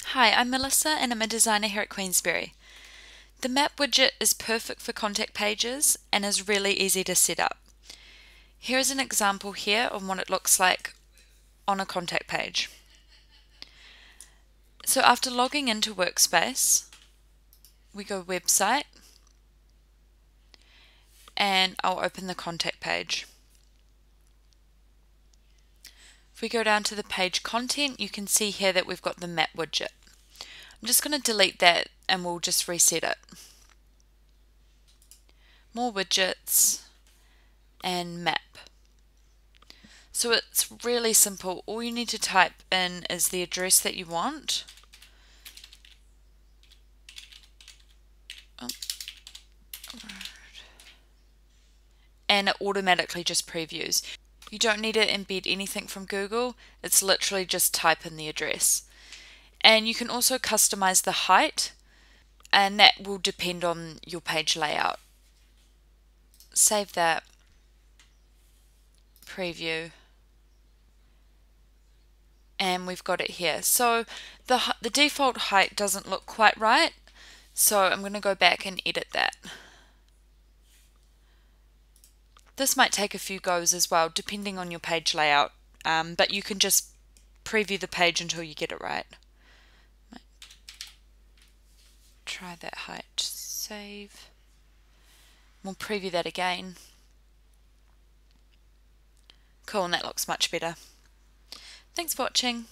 Hi, I'm Melissa and I'm a designer here at Queensberry. The map widget is perfect for contact pages and is really easy to set up. Here's an example here of what it looks like on a contact page. So after logging into Workspace, we go website and I'll open the contact page. If we go down to the page content, you can see here that we've got the map widget. I'm just going to delete that and we'll just reset it. More widgets and map. So it's really simple. All you need to type in is the address that you want. And it automatically just previews. You don't need to embed anything from Google. It's literally just type in the address. And you can also customize the height, and that will depend on your page layout. Save that. Preview. And we've got it here. So the default height doesn't look quite right, so I'm going to go back and edit that. This might take a few goes as well, depending on your page layout, but you can just preview the page until you get it right. Try that height. Save. We'll preview that again. Cool, and that looks much better. Thanks for watching.